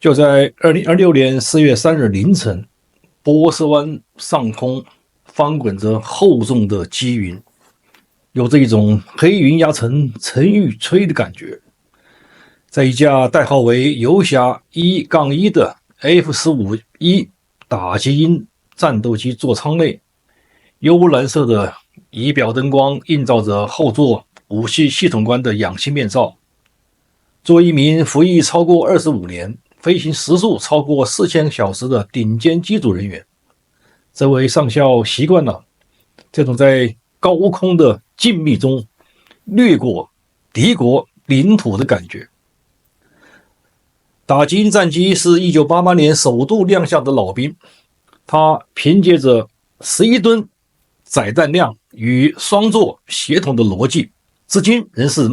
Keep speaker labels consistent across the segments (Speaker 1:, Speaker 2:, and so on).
Speaker 1: 就在2026年4月3日凌晨，波斯湾上空翻滚着厚重的积云，有着一种黑云压城城欲摧的感觉。在一架代号为游侠1-1的 F-15E 打击鹰战斗机座舱内，幽蓝色的仪表灯光映照着后座武器系统官的氧气面罩。作为一名服役超过25年、飞行时速超过4000小时的顶尖机组人员，这位上校习惯了这种在高空的静谧中掠过敌国领土的感觉。打击鹰战机是1988年首度亮相的老兵，它凭借着11吨载弹量与双座协同的逻辑，至今仍是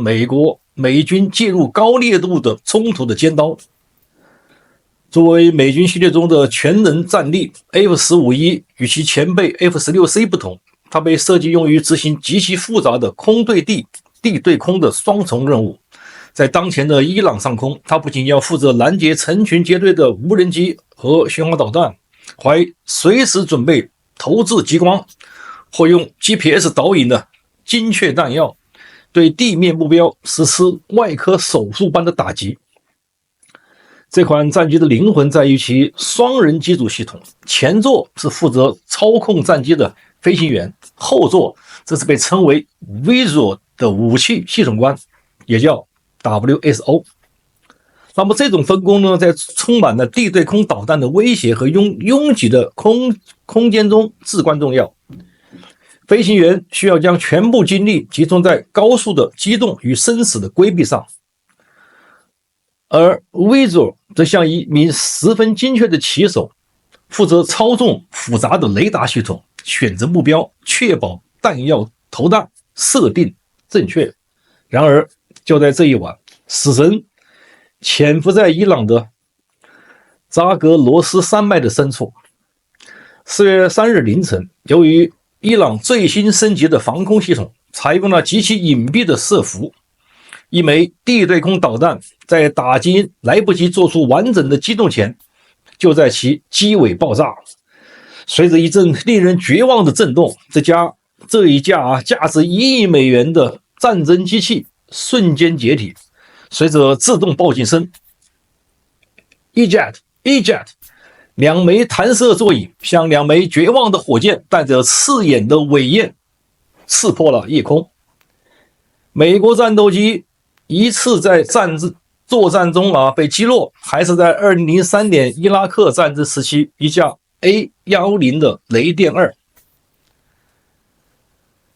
Speaker 1: 美军介入高烈度的冲突的尖刀。作为美军系列中的全能战力 F-15E 与其前辈 F-16C 不同，它被设计用于执行极其复杂的空对地、地对空的双重任务。在当前的伊朗上空，它不仅要负责拦截成群结队的无人机和巡航导弹，还随时准备投掷激光或用 GPS 导引的精确弹药，对地面目标实施外科手术般的打击。这款战机的灵魂在于其双人机组系统，前座是负责操控战机的飞行员，后座则是被称为 Visual 的武器系统官，也叫 WSO。 那么这种分工呢，在充满了地对空导弹的威胁和拥挤的空间中至关重要。飞行员需要将全部精力集中在高速的机动与生死的规避上，而 Visual 则像一名十分精确的棋手，负责操纵复杂的雷达系统，选择目标，确保弹药投弹设定正确。然而就在这一晚，死神潜伏在伊朗的扎格罗斯山脉的深处。4月3日凌晨，由于伊朗最新升级的防空系统采用了极其隐蔽的设伏，一枚地对空导弹在打击鹰来不及做出完整的机动前，就在其机尾爆炸。随着一阵令人绝望的震动，这一架价值1亿美元的战争机器瞬间解体，随着自动报警声 Eject， 两枚弹射座椅像两枚绝望的火箭，带着刺眼的尾焰刺破了夜空。美国战斗机一次在作战中被击落，还是在2003年伊拉克战争时期一架 A-10的雷电2。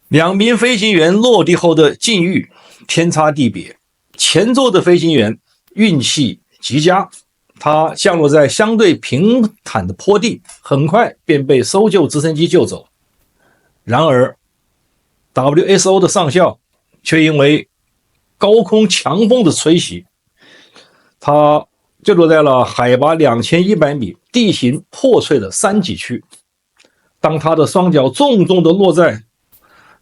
Speaker 1: 两名飞行员落地后的境遇天差地别。前座的飞行员运气极佳，他降落在相对平坦的坡地，很快便被搜救直升机救走。然而 WSO 的上校却因为高空强风的吹袭，他坠落在了海拔2100米、地形破碎的山脊区。当他的双脚重重地落在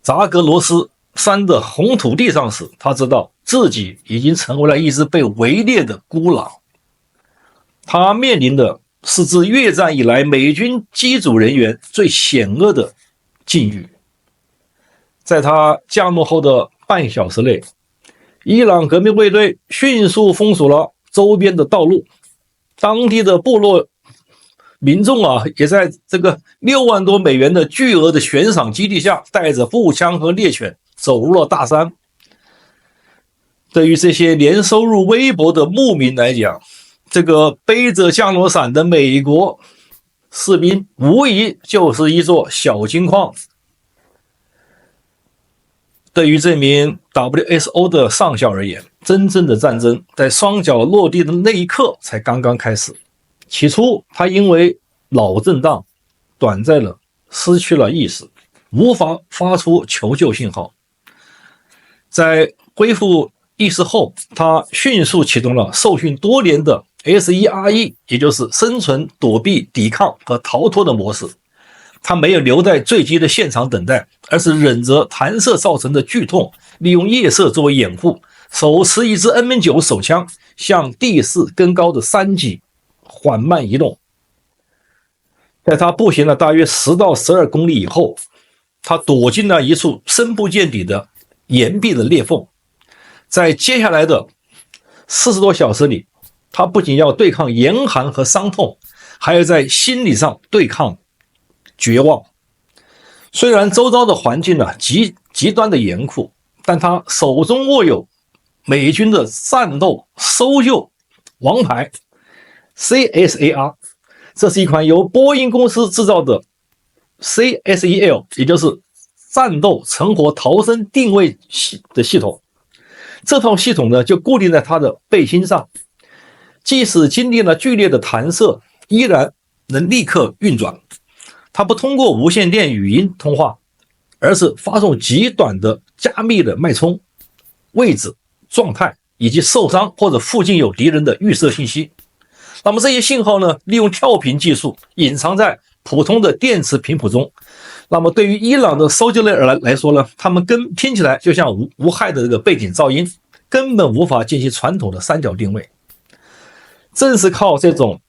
Speaker 1: 扎格罗斯山的红土地上时，他知道自己已经成为了一只被围猎的孤狼。他面临的是自越战以来美军机组人员最险恶的境遇。在他降落后的半小时内，伊朗革命卫队迅速封锁了周边的道路，当地的部落民众也在这个6万多美元的巨额的悬赏基地下，带着步枪和猎犬走入了大山。对于这些年收入微薄的牧民来讲，这个背着降落伞的美国士兵无疑就是一座小金矿。对于这名 WSO 的上校而言，真正的战争在双脚落地的那一刻才刚刚开始。起初他因为脑震荡短暂的失去了意识，无法发出求救信号。在恢复意识后，他迅速启动了受训多年的 SERE， 也就是生存、躲避、抵抗和逃脱的模式。他没有留在坠机的现场等待，而是忍着弹射造成的剧痛，利用夜色作为掩护，手持一支 M9 手枪向地势更高的山脊缓慢移动。在他步行了大约10到12公里以后，他躲进了一处深不见底的岩壁的裂缝。在接下来的40多小时里，他不仅要对抗严寒和伤痛，还要在心理上对抗绝望。虽然周遭的环境极端的严酷，但他手中握有美军的战斗搜救王牌 CSAR， 这是一款由波音公司制造的 CSEL， 也就是战斗成活逃生定位的系统。这套系统呢，就固定在他的背心上，即使经历了剧烈的弹射，依然能立刻运转。它不通过无线电语音通话，而是发送极短的加密的脉冲、位置、状态以及受伤或者附近有敌人的预设信息。那么这些信号呢，利用跳频技术隐藏在普通的电磁频谱中。那么对于伊朗的搜救队来说呢，他们听起来就像无害的这个背景噪音，根本无法进行传统的三角定位。正是靠这种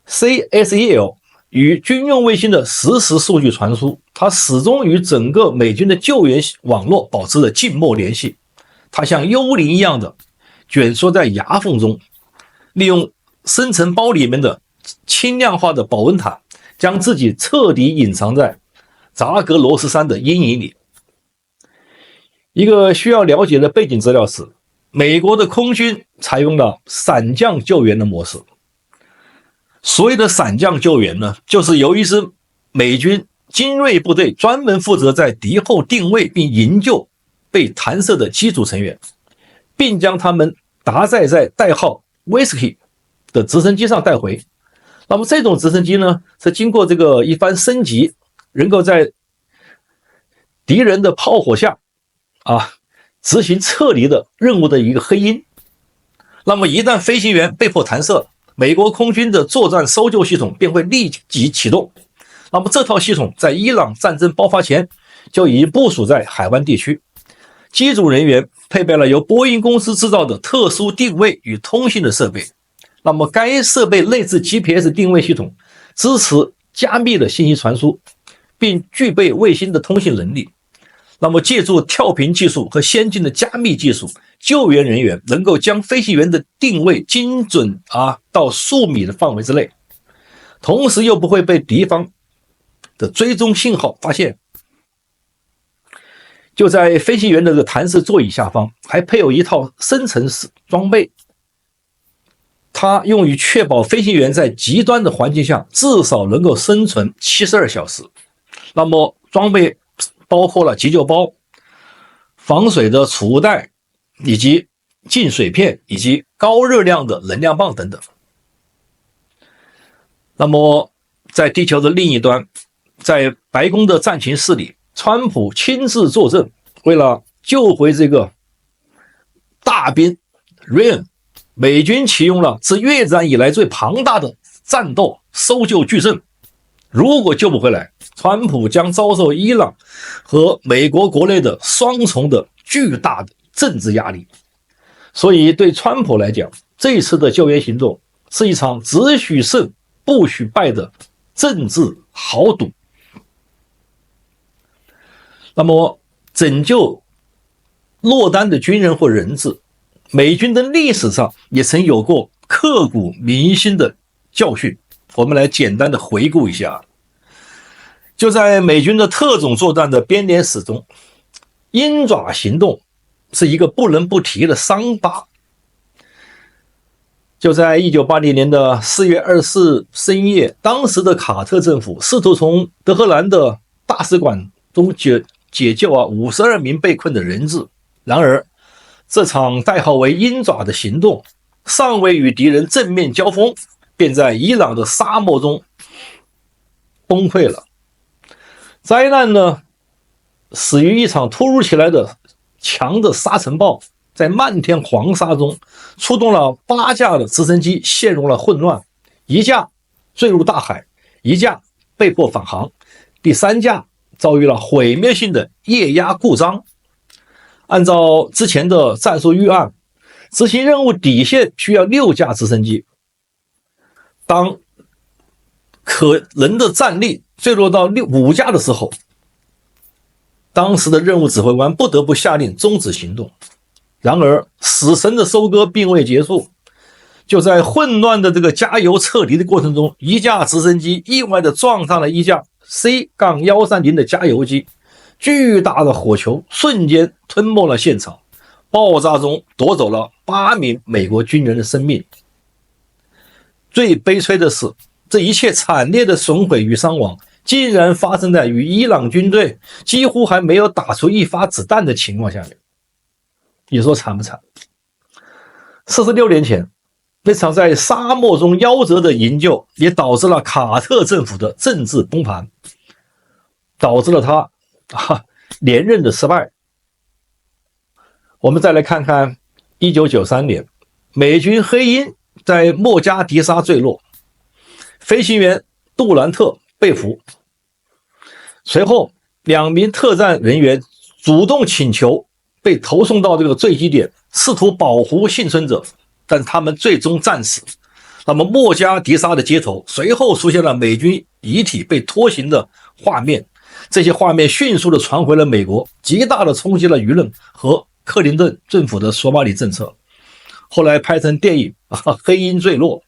Speaker 1: CSEL 与军用卫星的实时数据传输，它始终与整个美军的救援网络保持着静默联系。它像幽灵一样的卷缩在崖缝中，利用深层包里面的轻量化的保温毯，将自己彻底隐藏在扎格罗斯山的阴影里。一个需要了解的背景资料是，美国的空军采用了伞降救援的模式。所谓的伞降救援呢，就是由一支美军精锐部队专门负责在敌后定位并营救被弹射的机组成员，并将他们搭载在代号 Whiskey 的直升机上带回。那么这种直升机呢，是经过这个一番升级，能够在敌人的炮火下执行撤离的任务的一个黑鹰。那么一旦飞行员被迫弹射，美国空军的作战搜救系统便会立即启动。那么这套系统在伊朗战争爆发前就已经部署在海湾地区，机组人员配备了由波音公司制造的特殊定位与通信的设备。那么该设备内置 GPS 定位系统，支持加密的信息传输，并具备卫星的通信能力。那么借助跳频技术和先进的加密技术，救援人员能够将飞行员的定位精准到数米的范围之内，同时又不会被敌方的追踪信号发现。就在飞行员的这个弹射座椅下方，还配有一套深层式装备，它用于确保飞行员在极端的环境下至少能够生存72小时。那么装备包括了急救包、防水的储物袋，以及净水片，以及高热量的能量棒等等。那么在地球的另一端，在白宫的战情室里，川普亲自坐镇，为了救回这个大兵 Ryan， 美军启用了自越战以来最庞大的战斗搜救矩阵。如果救不回来，川普将遭受伊朗和美国国内的双重的巨大的政治压力。所以对川普来讲，这次的救援行动是一场只许胜不许败的政治豪赌。那么拯救落单的军人或人质，美军的历史上也曾有过刻骨铭心的教训。我们来简单的回顾一下。就在美军的特种作战的编年史中，鹰爪行动是一个不能不提的伤疤。就在1980年的4月24日深夜，当时的卡特政府试图从德黑兰的大使馆中解救52名被困的人质。然而这场代号为鹰爪的行动尚未与敌人正面交锋，便在伊朗的沙漠中崩溃了。灾难呢，始于一场突如其来的强的沙尘暴，在漫天黄沙中出动了8架的直升机，陷入了混乱，一架坠入大海，一架被迫返航，第3架遭遇了毁灭性的液压故障。按照之前的战术预案，执行任务底线需要6架直升机。当可能的战力坠落到5架的时候，当时的任务指挥官不得不下令终止行动。然而，死神的收割并未结束，就在混乱的这个加油撤离的过程中，一架直升机意外地撞上了一架 C-130 的加油机，巨大的火球瞬间吞没了现场，爆炸中夺走了8名美国军人的生命。最悲催的是，这一切惨烈的损毁与伤亡竟然发生在与伊朗军队几乎还没有打出一发子弹的情况下面。你说惨不惨？46年前，那场在沙漠中夭折的营救也导致了卡特政府的政治崩盘，导致了他连任的失败。我们再来看看1993年，美军黑鹰在莫加迪沙坠落，飞行员杜兰特被俘。随后2名特战人员主动请求被投送到这个坠机点，试图保护幸存者，但他们最终战死。那么莫加迪沙的街头随后出现了美军遗体被拖行的画面，这些画面迅速地传回了美国，极大地冲击了舆论和克林顿政府的索马里政策，后来拍成电影黑鹰坠落。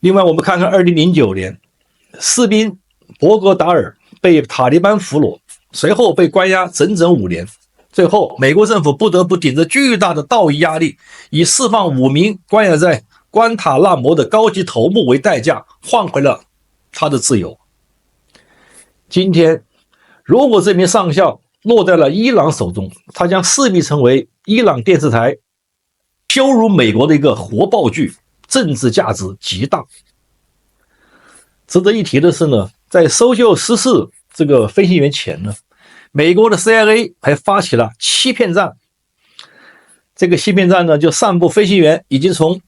Speaker 1: 另外我们看看2009年，士兵博格达尔被塔利班俘虏，随后被关押整整5年。最后美国政府不得不顶着巨大的道义压力，以释放5名关押在关塔那摩的高级头目为代价，换回了他的自由。今天如果这名上校落在了伊朗手中，他将势必成为伊朗电视台羞辱美国的一个活爆剧，政治价值极大。值得一提的是呢，在搜救失事这个飞行员前呢，美国的 CIA 还发起了欺骗战。这个欺骗战呢，就散布飞行员已经从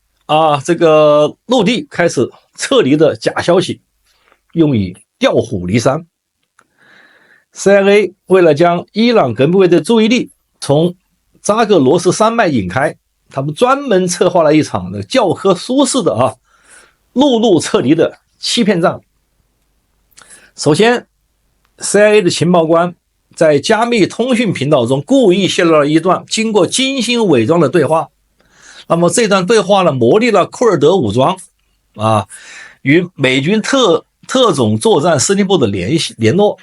Speaker 1: 这个陆地开始撤离的假消息，用以调虎离山。CIA 为了将伊朗革命卫的注意力从扎格罗斯山脉引开，他们专门策划了一场教科书式的陆路撤离的欺骗战。首先 CIA 的情报官在加密通讯频道中故意泄露了一段经过精心伪装的对话，那么这段对话呢，磨砺了库尔德武装与美军特种作战司令部的联络。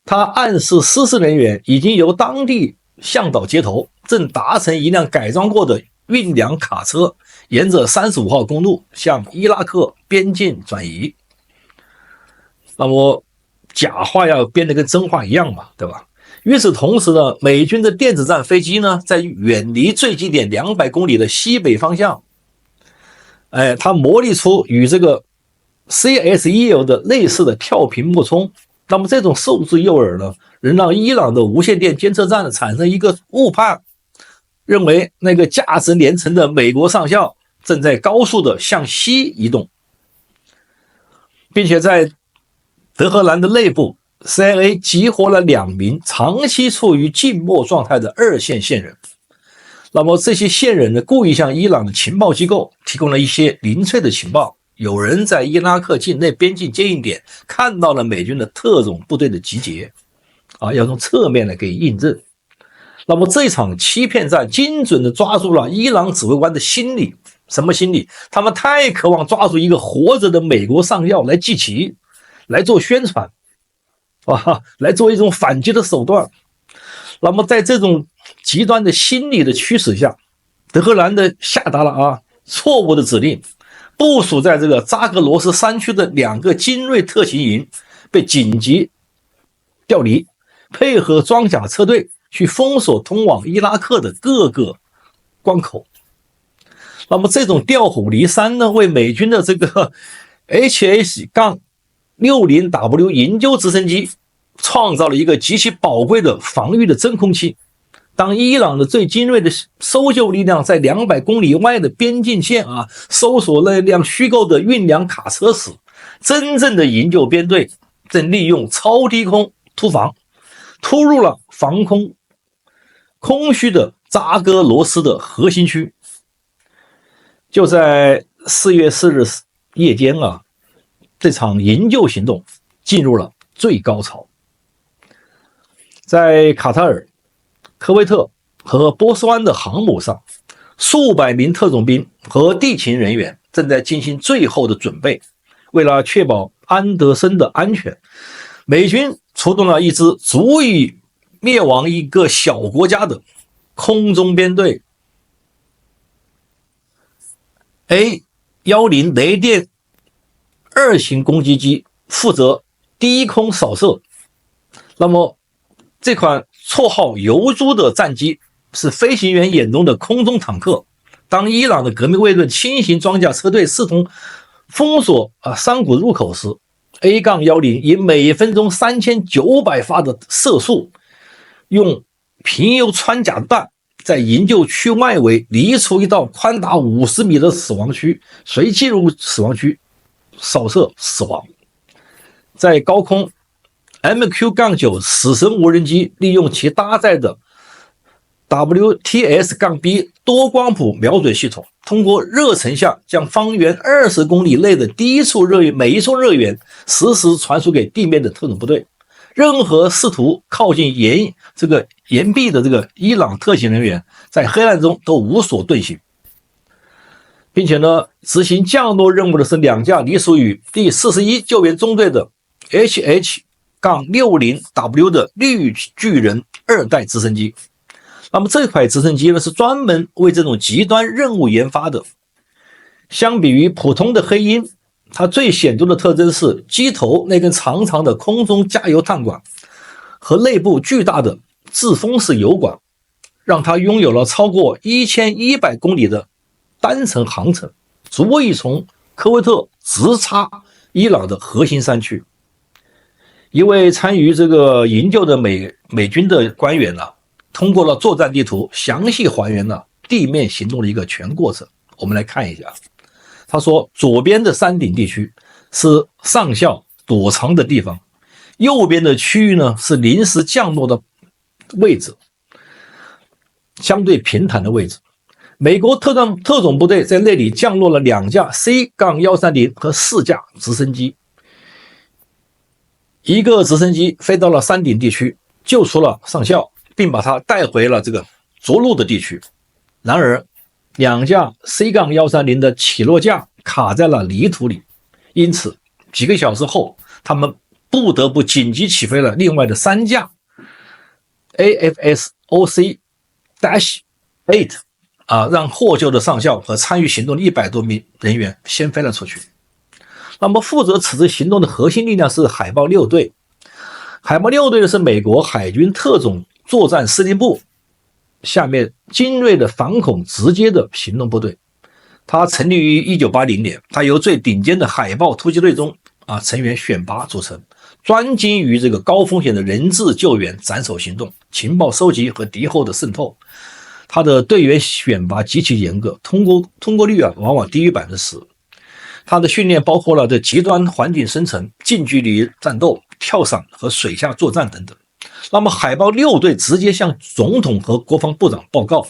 Speaker 1: 他暗示失事人员已经由当地向导接头，正搭乘一辆改装过的运粮卡车，沿着35号公路向伊拉克边境转移。那么假话要编得跟真话一样嘛，对吧？与此同时呢，美军的电子战飞机呢，在远离坠机点200公里的西北方向，它模拟出与这个 CSEL 的类似的跳频脉冲。那么这种数字诱饵呢，能让伊朗的无线电监测站产生一个误判，认为那个价值连城的美国上校正在高速的向西移动，并且在德黑兰的内部 CIA 激活了2名长期处于静默状态的2线线人。那么这些线人呢，故意向伊朗的情报机构提供了一些零碎的情报，有人在伊拉克境内边境接应点看到了美军的特种部队的集结，要从侧面来给印证。那么这场欺骗战精准地抓住了伊朗指挥官的心理。什么心理？他们太渴望抓住一个活着的美国上校来祭旗，来做宣传，来做一种反击的手段。那么在这种极端的心理的驱使下，德黑兰的下达了错误的指令，部署在这个扎格罗斯山区的2个精锐特勤营被紧急调离，配合装甲车队去封锁通往伊拉克的各个关口。那么这种调虎离山呢，为美军的这个 HS-60W 营救直升机创造了一个极其宝贵的防御的真空期。当伊朗的最精锐的搜救力量在200公里外的边境线搜索了一辆虚构的运粮卡车时，真正的营救编队正利用超低空突防，突入了防空空虚的扎戈罗斯的核心区。就在4月4日夜间啊，这场营救行动进入了最高潮。在卡塔尔、科威特和波斯湾的航母上，数百名特种兵和地勤人员正在进行最后的准备。为了确保安德森的安全，美军出动了一支足以灭亡一个小国家的空中编队 A-10雷电2型攻击机，负责低空扫射。那么这款绰号油猪的战机是飞行员眼中的空中坦克。当伊朗的革命卫队轻型装甲车队试图封锁山谷入口时， A-10以每分钟3900发的射速，用平油穿甲弹在营救区外围犁出一道宽达50米的死亡区，随进入死亡区扫射死亡。在高空， MQ-9 死神无人机利用其搭载的 WTS-B 多光谱瞄准系统，通过热成像将方圆20公里内的每一处热源实时传输给地面的特种部队。任何试图靠近岩壁的这个伊朗特勤人员，在黑暗中都无所遁形。并且呢，执行降落任务的是2架隶属于第41救援中队的 HH-60W 的绿巨人2代直升机。那么这款直升机呢，是专门为这种极端任务研发的。相比于普通的黑鹰，它最显著的特征是机头那根长长的空中加油探管和内部巨大的自封式油管，让它拥有了超过1100公里的单程航程，足以从科威特直插伊朗的核心山区。一位参与这个营救的美军的官员呢，通过了作战地图，详细还原了地面行动的一个全过程。我们来看一下，他说，左边的山顶地区是上校躲藏的地方，右边的区域呢是临时降落的位置，相对平坦的位置。美国特种部队在那里降落了2架 C-130和4架直升机。一个直升机飞到了山顶地区，救出了上校，并把他带回了这个着陆的地区。然而2架 C-130 的起落架卡在了泥土里，因此几个小时后，他们不得不紧急起飞了另外的3架 AFSOC-8 让获救的上校和参与行动的100多名人员先飞了出去。那么负责此次行动的核心力量是海豹6队。海豹6队是美国海军特种作战司令部下面精锐的反恐直接的行动部队。它成立于1980年，它由最顶尖的海豹突击队中成员选拔组成，专精于这个高风险的人质救援、斩首行动、情报收集和敌后的渗透。它的队员选拔极其严格，通过率往往低于 10%。它的训练包括了这极端环境生成、近距离战斗、跳伞和水下作战等等。那么海豹6队直接向总统和国防部长报告，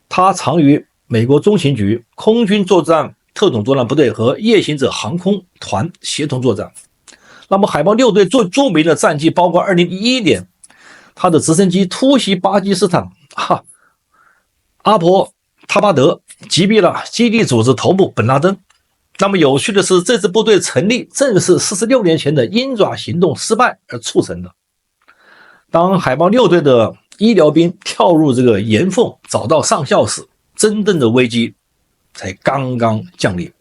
Speaker 1: 它常与美国中情局、空军特种作战部队和夜行者航空团协同作战。那么海豹6队最著名的战绩包括2011年，它的直升机突袭巴基斯坦阿伯塔巴德，击毙了基地组织头目本拉登。那么有趣的是，这支部队成立正是46年前的鹰爪行动失败而促成的。当海豹6队的医疗兵跳入这个岩缝找到上校时，真正的危机才刚刚降临。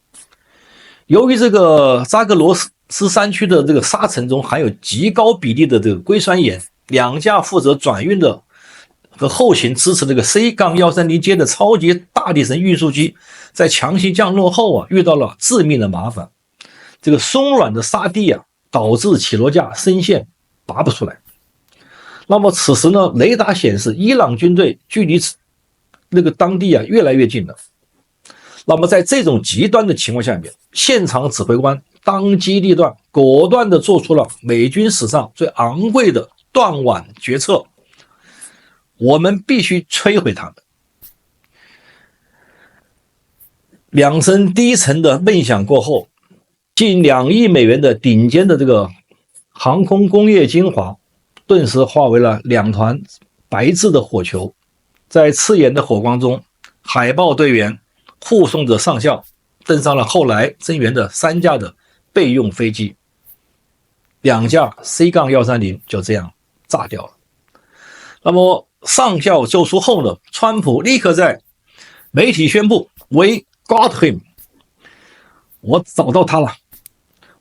Speaker 1: 由于这个扎格罗斯山区的这个沙尘中含有极高比例的这个硅酸盐，2架负责转运的和后勤支持这个 C-130 阶的超级大力神运输机在强行降落后遇到了致命的麻烦。这个松软的沙地导致起落架深陷拔不出来。那么此时呢，雷达显示伊朗军队距离那个当地越来越近了。那么在这种极端的情况下面，现场指挥官当机立断，果断地做出了美军史上最昂贵的断腕决策：我们必须摧毁他们。2声低沉的闷响过后，近2亿美元的顶尖的这个航空工业精华，顿时化为了2团白炽的火球。在刺眼的火光中，海豹队员护送着上校登上了后来增援的3架的备用飞机，2架 C-130 就这样炸掉了。那么上校救出后呢，川普立刻在媒体宣布 We got him， 我找到他了，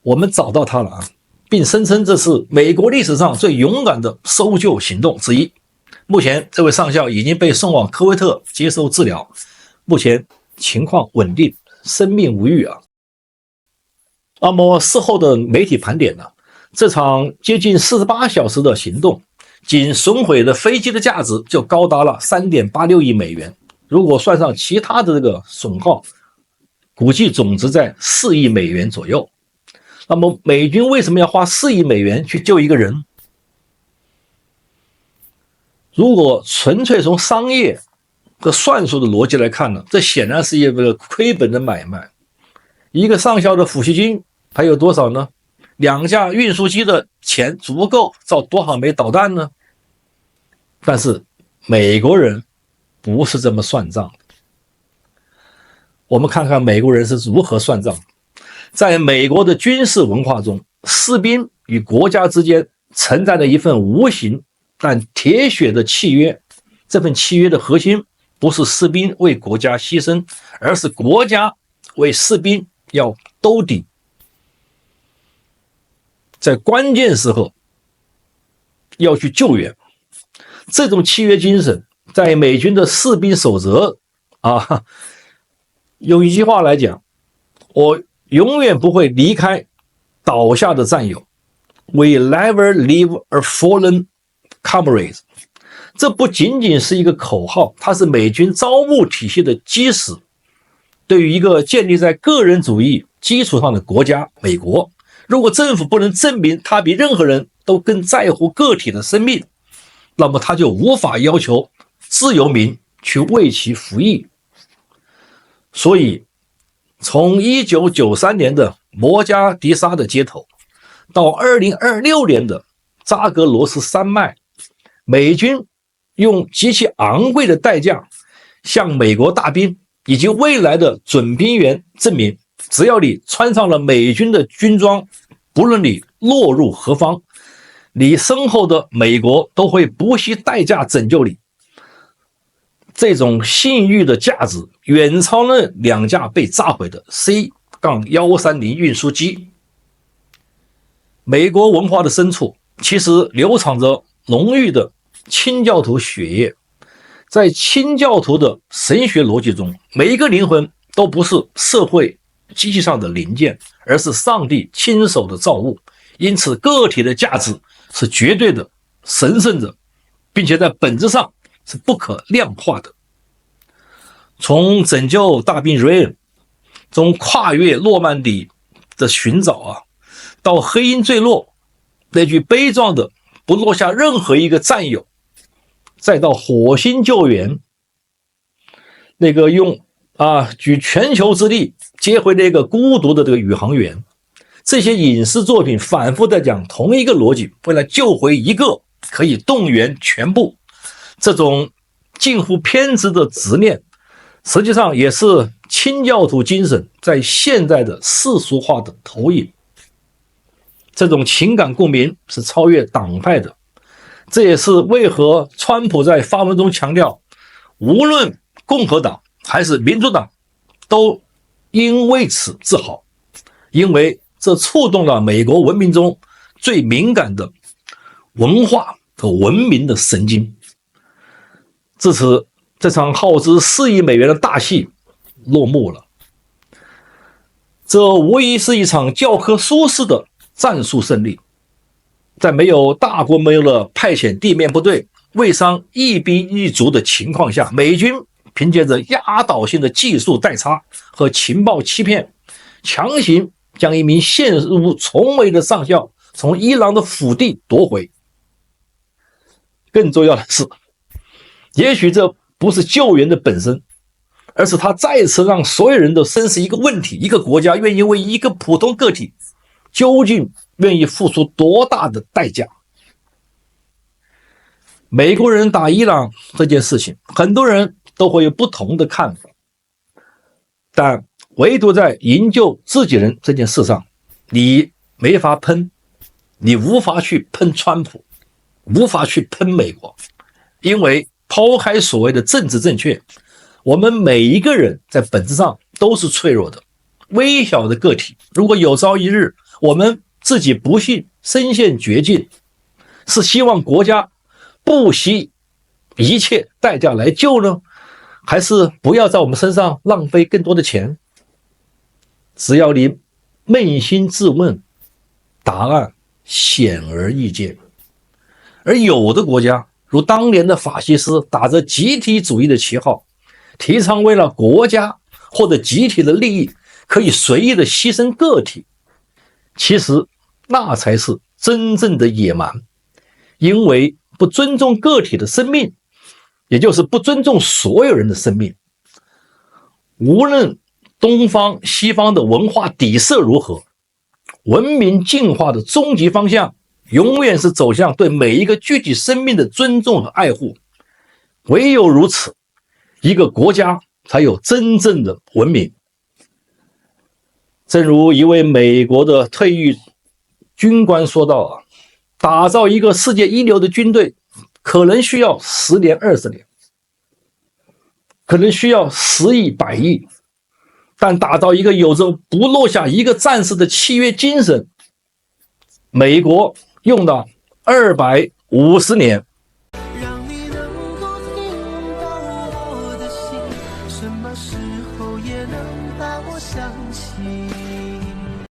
Speaker 1: 我们找到他了啊，并声称这是美国历史上最勇敢的搜救行动之一。目前这位上校已经被送往科威特接受治疗，目前情况稳定，生命无虞啊。那么事后的媒体盘点呢，这场接近48小时的行动，仅损毁的飞机的价值就高达了 3.86 亿美元，如果算上其他的这个损耗，估计总值在4亿美元左右。那么美军为什么要花4亿美元去救一个人？如果纯粹从商业的算术的逻辑来看呢，这显然是一个亏本的买卖。一个上校的抚恤金还有多少呢？2架运输机的钱足够造多少枚导弹呢？但是美国人不是这么算账的。我们看看美国人是如何算账的。在美国的军事文化中，士兵与国家之间存在着一份无形但铁血的契约。这份契约的核心不是士兵为国家牺牲，而是国家为士兵要兜底，在关键时候要去救援。这种契约精神在美军的士兵守则用一句话来讲，我永远不会离开倒下的战友。 We never leave a fallen comrade。 这不仅仅是一个口号，它是美军招募体系的基石。对于一个建立在个人主义基础上的国家美国，如果政府不能证明他比任何人都更在乎个体的生命，那么他就无法要求自由民去为其服役。所以从1993年的摩加迪沙的街头到2026年的扎格罗斯山脉，美军用极其昂贵的代价向美国大兵以及未来的准兵员证明，只要你穿上了美军的军装，不论你落入何方，你身后的美国都会不惜代价拯救你。这种信誉的价值远超了2架被炸毁的 C-130 运输机。美国文化的深处其实流淌着浓郁的清教徒血液。在清教徒的神学逻辑中，每一个灵魂都不是社会机器上的零件，而是上帝亲手的造物。因此个体的价值是绝对的、神圣的，并且在本质上是不可量化的。从拯救大兵瑞恩，从跨越诺曼底的寻找到黑鹰坠落那句悲壮的不落下任何一个战友，再到火星救援，那个用举全球之力接回那个孤独的这个宇航员，这些影视作品反复在讲同一个逻辑，为了救回一个可以动员全部。这种近乎偏执的执念，实际上也是清教徒精神在现在的世俗化的投影。这种情感共鸣是超越党派的，这也是为何川普在发文中强调，无论共和党还是民主党都应为此自豪，因为这触动了美国文明中最敏感的文化和文明的神经。至此，这场耗资4亿美元的大戏落幕了。这无疑是一场教科书式的战术胜利。在没有大规模的派遣地面部队、未伤一兵一卒的情况下，美军凭借着压倒性的技术代差和情报欺骗，强行将一名陷入重围的上校从伊朗的腹地夺回。更重要的是，也许这不是救援的本身，而是他再次让所有人都深思一个问题：一个国家愿意为一个普通个体究竟愿意付出多大的代价？美国人打伊朗这件事情，很多人都会有不同的看法，但唯独在营救自己人这件事上，你没法喷，你无法去喷川普，无法去喷美国，因为抛开所谓的政治正确，我们每一个人在本质上都是脆弱的、微小的个体。如果有朝一日我们自己不幸身陷绝境，是希望国家不惜一切代价来救呢，还是不要在我们身上浪费更多的钱？只要你扪心自问，答案显而易见。而有的国家，如当年的法西斯，打着集体主义的旗号，提倡为了国家或者集体的利益，可以随意的牺牲个体，其实那才是真正的野蛮，因为不尊重个体的生命，也就是不尊重所有人的生命。无论东方西方的文化底色如何，文明进化的终极方向永远是走向对每一个具体生命的尊重和爱护。唯有如此，一个国家才有真正的文明。正如一位美国的退役军官说道，打造一个世界一流的军队可能需要10年20年，可能需要10亿100亿，但打造一个有着不落下一个战士的契约精神，美国用了250年。
Speaker 2: 让你能够听到我的心，什么时候也能把我想起。